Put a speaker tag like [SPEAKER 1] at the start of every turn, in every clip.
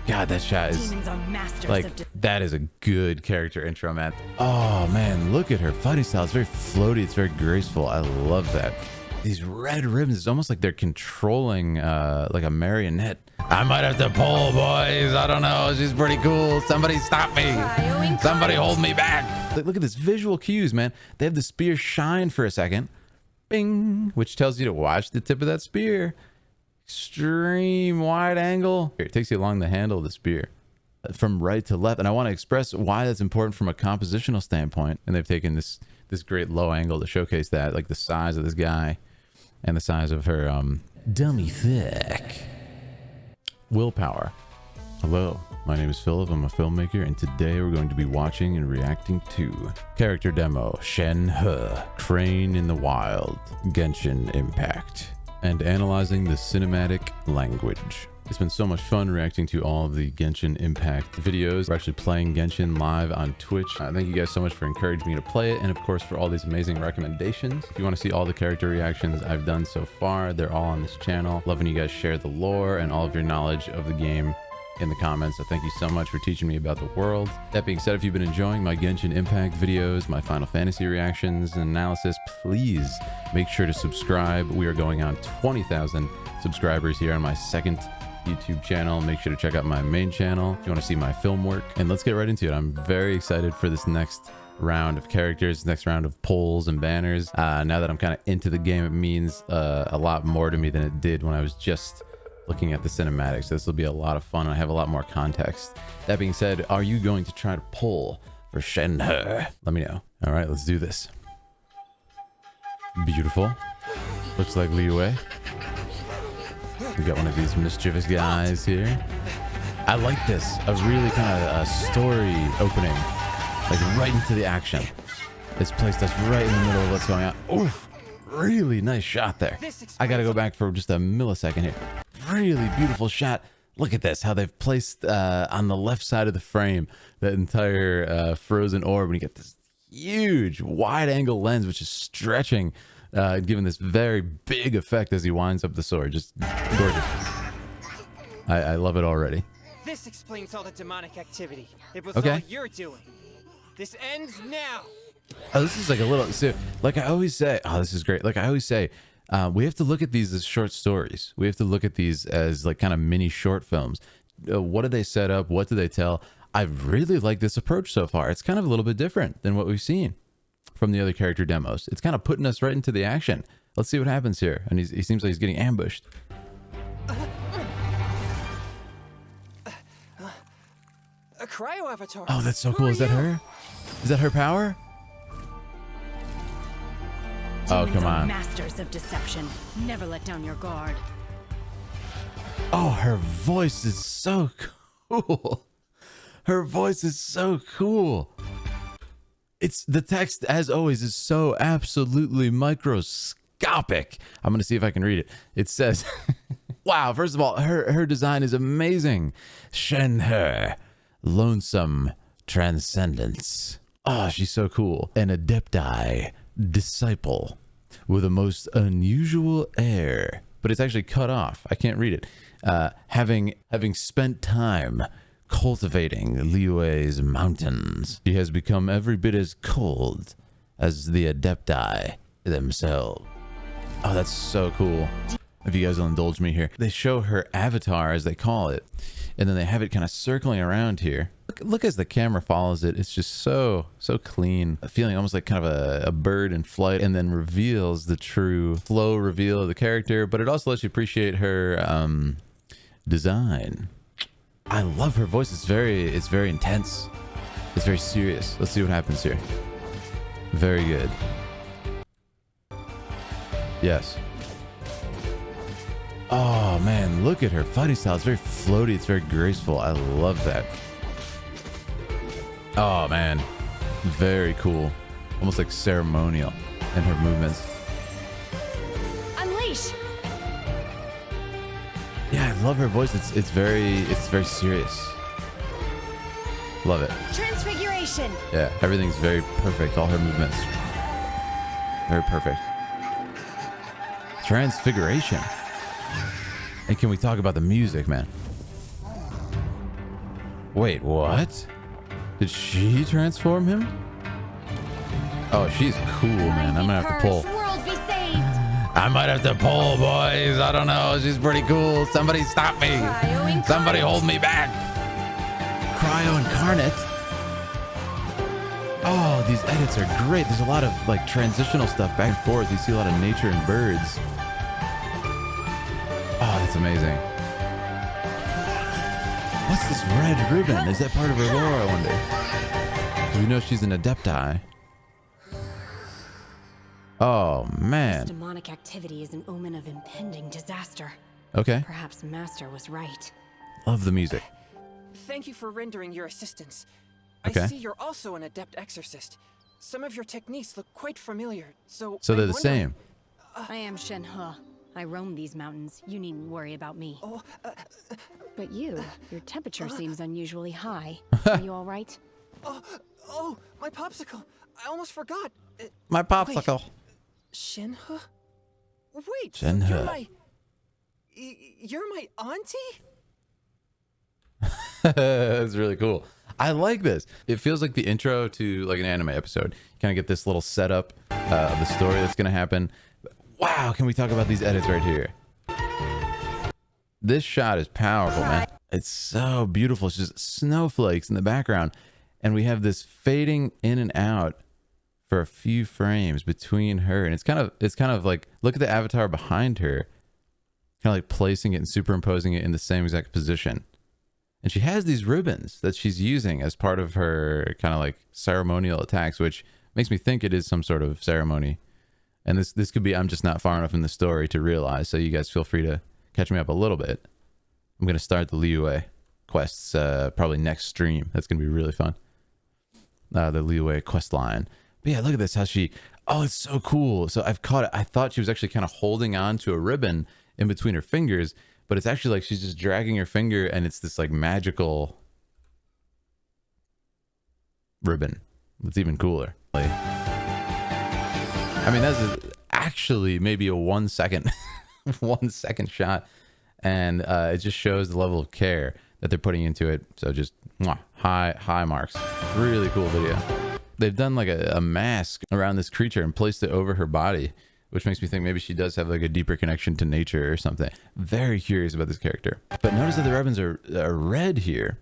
[SPEAKER 1] God, that shot is
[SPEAKER 2] Demons are masters
[SPEAKER 1] like,
[SPEAKER 2] of
[SPEAKER 1] that is a good character intro, man. Oh man, look at her fighting style. It's very floaty. It's very graceful. I love that. These red ribbons, it's almost like they're controlling like a marionette. I might have to pull, boys. I don't know. She's pretty cool. Somebody stop me. Somebody hold me back. Look at this visual cues, man. They have the spear shine for a second. Bing, which tells you to watch the tip of that spear. Extreme wide angle. Here, it takes you along the handle of the spear from right to left. And I want to express why that's important from a compositional standpoint. And they've taken this great low angle to showcase that, like the size of this guy and the size of her dummy thick. Willpower. Hello, my name is Philip. I'm a filmmaker, and today we're going to be watching and reacting to character demo Shenhe, Crane in the Wild, Genshin Impact, and analyzing the cinematic language. It's been so much fun reacting to all of the Genshin Impact videos. We're actually playing Genshin live on Twitch. Thank you guys so much for encouraging me to play it, and of course for all these amazing recommendations. If you want to see all the character reactions I've done so far, they're all on this channel. Love when you guys share the lore and all of your knowledge of the game in the comments. So thank you so much for teaching me about the world. That being said, if you've been enjoying my Genshin Impact videos, my Final Fantasy reactions and analysis, please make sure to subscribe. We are going on 20,000 subscribers here on my second YouTube channel. Make sure to check out my main channel if you want to see my film work. And let's get right into it. I'm very excited for this next round of characters, next round of polls and banners. Now that I'm kind of into the game, it means a lot more to me than it did when I was just looking at the cinematics. So this will be a lot of fun. I have a lot more context. That being said, are you going to try to pull for Shenhe? Let me know. All right, let's do this. Beautiful. Looks like Liyue. We got one of these mischievous guys here. I like this. A really kind of a story opening, like right into the action. It's placed us right in the middle of what's going on. Oof, really nice shot there. I got to go back for just a millisecond here. Really beautiful shot. Look at this, how they've placed on the left side of the frame that entire frozen orb, and you get this huge wide angle lens which is stretching, giving this very big effect as he winds up the sword. Just gorgeous. I love it already.
[SPEAKER 3] This explains all the demonic activity. It was
[SPEAKER 1] Okay.
[SPEAKER 3] all you're doing. This ends now.
[SPEAKER 1] Oh, this is like a little, so like I always say, oh, this is great. Like I always say, we have to look at these as short stories. We have to look at these as like kind of mini short films. What do they set up? What do they tell? I really like this approach so far. It's kind of a little bit different than what we've seen from the other character demos. It's kind of putting us right into the action. Let's see what happens here. And he seems like he's getting ambushed.
[SPEAKER 3] A cryo avatar.
[SPEAKER 1] Oh, that's so
[SPEAKER 3] Who
[SPEAKER 1] cool.
[SPEAKER 3] are
[SPEAKER 1] Is that
[SPEAKER 3] you?
[SPEAKER 1] her? Is that her power? Oh,
[SPEAKER 2] demons
[SPEAKER 1] come
[SPEAKER 2] are
[SPEAKER 1] on.
[SPEAKER 2] masters of deception. Never let down your guard.
[SPEAKER 1] Oh, her voice is so cool. Her voice is so cool. It's the text, as always, is so absolutely microscopic. I'm going to see if I can read it. It says, wow, first of all, her design is amazing. Shenhe, lonesome transcendence. Oh, she's so cool. An adepti, disciple, with a most unusual air. But it's actually cut off. I can't read it. Having spent time cultivating Liyue's mountains, she has become every bit as cold as the adepti themselves. Oh, that's so cool. If you guys will indulge me here, they show her avatar, as they call it, and then they have it kind of circling around here. Look as the camera follows it. It's just so clean, feeling almost like kind of a bird in flight, and then reveals the true flow reveal of the character, but it also lets you appreciate her design. I love her voice. It's very intense. It's very serious. Let's see what happens here. Very good. Yes. Oh man, look at her fighting style. It's very floaty. It's very graceful. I love that. Oh man, very cool. Almost like ceremonial in her movements.
[SPEAKER 2] Unleash!
[SPEAKER 1] Yeah, I love her voice. It's very serious. Love it.
[SPEAKER 2] Transfiguration!
[SPEAKER 1] Yeah, everything's very perfect. All her movements, very perfect. Transfiguration. And can we talk about the music, man? Wait, what? Did she transform him? Oh, she's cool, man. I'm gonna have to pull.
[SPEAKER 2] World be saved.
[SPEAKER 1] I might have to pull, boys. I don't know. She's pretty cool. Somebody stop me. Somebody hold me back. Cryo Incarnate. Oh, these edits are great. There's a lot of like transitional stuff back and forth. You see a lot of nature and birds. Oh, that's amazing. What's this red ribbon? Is that part of her lore, I wonder? Do we know she's an Adepti? Oh,
[SPEAKER 2] This
[SPEAKER 1] man.
[SPEAKER 2] demonic activity is an omen of impending disaster.
[SPEAKER 1] Okay.
[SPEAKER 2] Perhaps Master was right.
[SPEAKER 1] Love the music.
[SPEAKER 3] Thank you for rendering your assistance.
[SPEAKER 1] Okay.
[SPEAKER 3] I see you're also an adept exorcist. Some of your techniques look quite familiar, so
[SPEAKER 1] So they're
[SPEAKER 3] I'm
[SPEAKER 1] the
[SPEAKER 3] wondering-
[SPEAKER 1] same.
[SPEAKER 2] I am Shenhe. I roam these mountains. You needn't worry about me.
[SPEAKER 3] Oh,
[SPEAKER 2] But your temperature seems unusually high. Are you all right?
[SPEAKER 3] oh, my popsicle. I almost forgot.
[SPEAKER 1] My popsicle.
[SPEAKER 3] Shenhe? Wait, so
[SPEAKER 1] Shenhe.
[SPEAKER 3] you're my auntie?
[SPEAKER 1] That's really cool. I like this. It feels like the intro to like an anime episode. You kind of get this little setup of the story that's going to happen. Wow, can we talk about these edits right here? This shot is powerful, man. It's so beautiful. It's just snowflakes in the background. And we have this fading in and out for a few frames between her. And it's kind of like, look at the avatar behind her. Kind of like placing it and superimposing it in the same exact position. And she has these ribbons that she's using as part of her kind of like ceremonial attacks, which makes me think it is some sort of ceremony. And this could be, I'm just not far enough in the story to realize. So you guys feel free to catch me up a little bit. I'm going to start the Liyue quests probably next stream. That's going to be really fun. The Liyue quest line. But yeah, look at this. How she, oh, it's so cool. So I've caught it. I thought she was actually kind of holding on to a ribbon in between her fingers, but it's actually like she's just dragging her finger and it's this like magical ribbon. It's even cooler. Like, I mean, that's actually maybe a 1 second, 1 second shot. And it just shows the level of care that they're putting into it. So just high marks. Really cool video. They've done like a mask around this creature and placed it over her body, which makes me think maybe she does have like a deeper connection to nature or something. Very curious about this character. But notice that the ribbons are red here.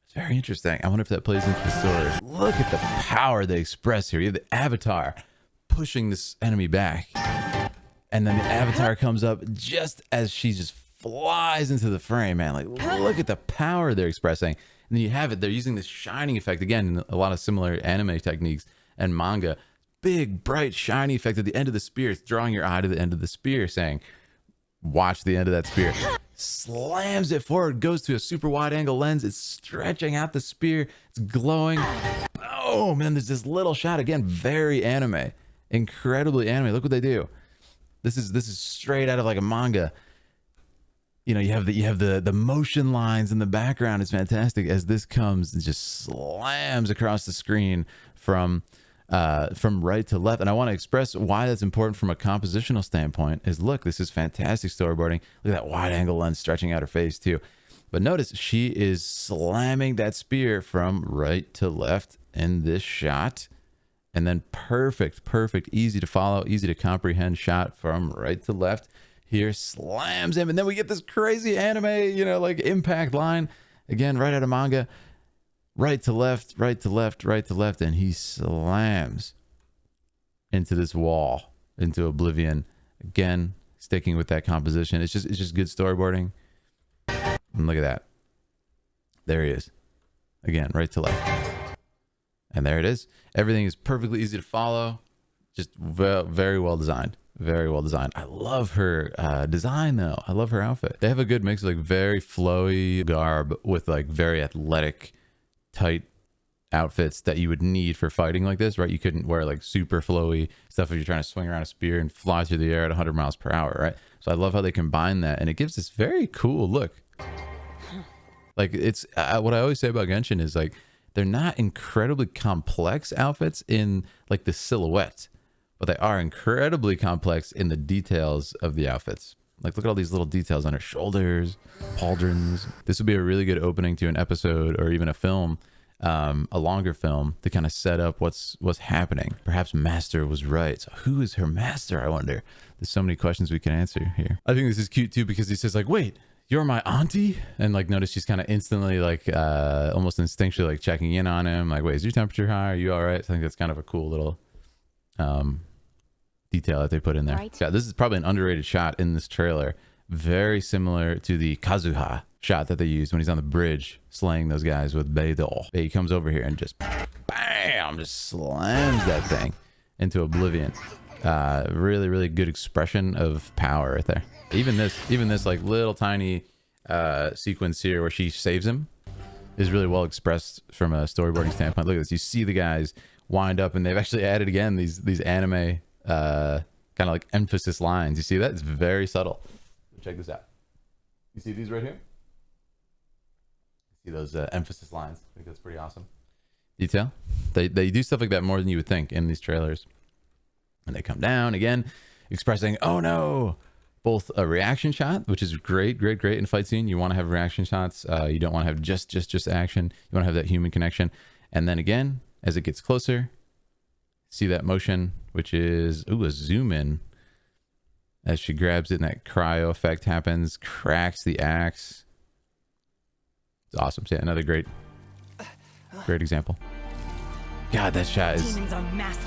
[SPEAKER 1] It's very interesting. I wonder if that plays into the story. Look at the power they express here. You have the avatar pushing this enemy back. And then the avatar comes up just as she just flies into the frame, man. Like, look at the power they're expressing. And then you have it. They're using this shining effect. Again, a lot of similar anime techniques and manga. Big, bright, shiny effect at the end of the spear. It's drawing your eye to the end of the spear, saying, watch the end of that spear. Slams it forward, goes to a super wide angle lens. It's stretching out the spear. It's glowing. Boom! And there's this little shot. Again, very anime. Incredibly anime. Look what they do. This is straight out of like a manga. You know, you have the motion lines in the background. It's fantastic as this comes and just slams across the screen from right to left. And I want to express why that's important from a compositional standpoint is look, this is fantastic storyboarding. Look at that wide angle lens stretching out her face too. But notice she is slamming that spear from right to left in this shot. And then perfect, easy to follow, easy to comprehend shot from right to left. Here slams him. And then we get this crazy anime, you know, like impact line. Again, right out of manga. Right to left, right to left, right to left. And he slams into this wall, into oblivion. Again, sticking with that composition. It's just good storyboarding. And look at that. There he is. Again, right to left. And there it is. Everything is perfectly easy to follow. Just very well designed. Very well designed. I love her design though. I love her outfit. They have a good mix of like very flowy garb with like very athletic, tight outfits that you would need for fighting like this, right? You couldn't wear like super flowy stuff if you're trying to swing around a spear and fly through the air at 100 miles per hour, right? So I love how they combine that and it gives this very cool look. Like it's what I always say about Genshin is like, they're not incredibly complex outfits in like the silhouette, but they are incredibly complex in the details of the outfits. Like, look at all these little details on her shoulders, pauldrons. This would be a really good opening to an episode or even a film, a longer film, to kind of set up what's happening. Perhaps Master was right. So who is her master, I wonder? There's so many questions we can answer here. I think this is cute too, because he says like, wait, you're my auntie? And like, notice she's kind of instantly like, almost instinctually like checking in on him. Like, wait, is your temperature high? Are you all right? I think that's kind of a cool little detail that they put in there.
[SPEAKER 2] Right.
[SPEAKER 1] Yeah, this is probably an underrated shot in this trailer. Very similar to the Kazuha shot that they used when he's on the bridge slaying those guys with Beidou. He comes over here and just bam, just slams that thing into oblivion. Really, really good expression of power right there. Even this like little tiny sequence here where she saves him is really well expressed from a storyboarding standpoint. Look at this. You see the guys wind up, and they've actually added again these anime kind of like emphasis lines. You see that? It's very subtle. Check this out. You see these right here? See those emphasis lines? I think that's pretty awesome. Detail. They do stuff like that more than you would think in these trailers. And they come down again, expressing, oh no, both a reaction shot, which is great in fight scene. You want to have reaction shots. You don't want to have just action. You want to have that human connection. And then again, as it gets closer, see that motion, which is, ooh, a zoom in. As she grabs it and that cryo effect happens, cracks the axe. It's awesome. So yeah, another great example. God, that shot is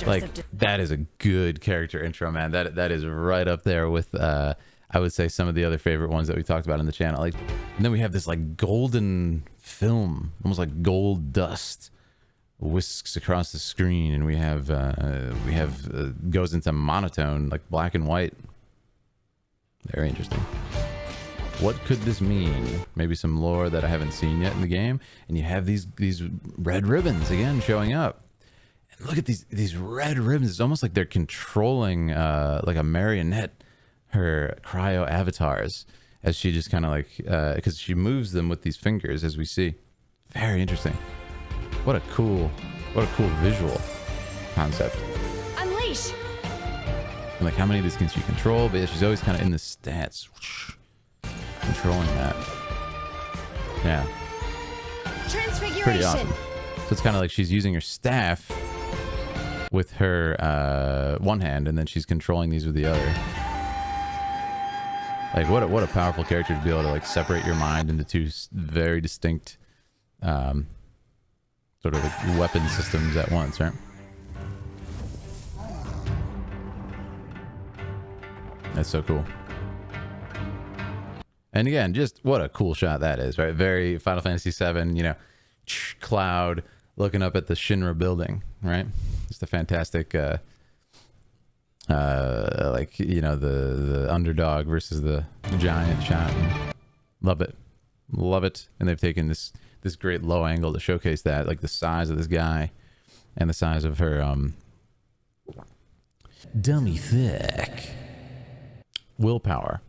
[SPEAKER 1] like, that is a good character intro, man. That is right up there with I would say some of the other favorite ones that we talked about on the channel. Like, and then we have this like golden film, almost like gold dust whisks across the screen, and we have goes into monotone, like black and white. Very interesting. What could this mean? Maybe some lore that I haven't seen yet in the game. And you have these red ribbons again showing up. And look at these red ribbons. It's almost like they're controlling like a marionette her cryo avatars, as she just kind of like because she moves them with these fingers, as we see. Very interesting. What a cool visual concept.
[SPEAKER 2] Unleash.
[SPEAKER 1] And like, how many of these can she control? But yeah, she's always kind of in the stats, controlling that. Yeah,
[SPEAKER 2] Transfiguration.
[SPEAKER 1] pretty awesome. So it's kind of like she's using her staff with her one hand, and then she's controlling these with the other. Like, what a powerful character to be able to like separate your mind into two very distinct sort of like weapon systems at once, right? That's so cool. And again, just what a cool shot that is, right? Very Final Fantasy VII, you know, Cloud looking up at the Shinra building, right? Just a fantastic, like, you know, the underdog versus the giant shot. Love it. Love it. And they've taken this great low angle to showcase that, like the size of this guy and the size of her dummy thick willpower.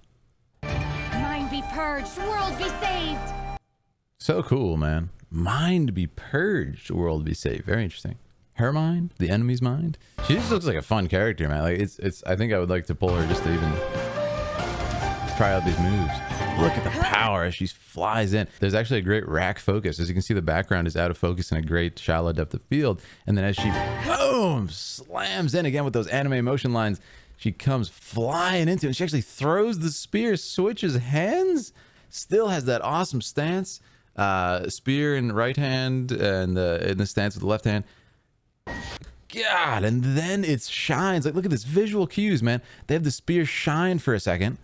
[SPEAKER 2] Mind be purged, world be saved.
[SPEAKER 1] So cool, man. Mind be purged, world be saved. Very interesting. Her mind, the enemy's mind. She just looks like a fun character, man. Like, it's I think I would like to pull her just to even try out these moves. Look at the power as she flies in. There's actually a great rack focus. As you can see, the background is out of focus in a great shallow depth of field. And then as she, boom, slams in again with those anime motion lines, she comes flying into it. And she actually throws the spear, switches hands, still has that awesome stance. Spear in right hand and in the stance with the left hand. God, and then it shines. Like, look at this visual cues, man. They have the spear shine for a second.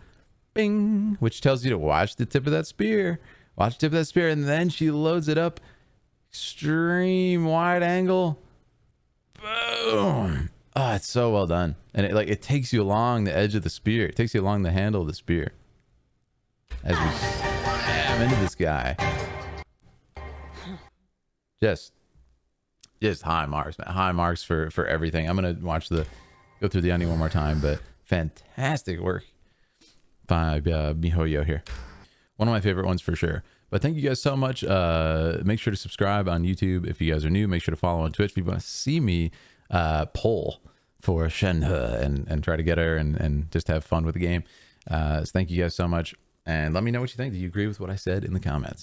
[SPEAKER 1] Bing, which tells you to watch the tip of that spear. Watch the tip of that spear, and then she loads it up. Extreme wide angle. Boom. Oh, it's so well done. And it takes you along the edge of the spear. It takes you along the handle of the spear. As we slam into this guy. Just high marks, man. High marks for everything. I'm gonna go through the ending one more time, but fantastic work by Mihoyo here. One of my favorite ones for sure. But thank you guys so much. Make sure to subscribe on YouTube if you guys are new. Make sure to follow on Twitch if you want to see me pull for Shenhe and try to get her and just have fun with the game. So thank you guys so much. And let me know what you think. Do you agree with what I said in the comments?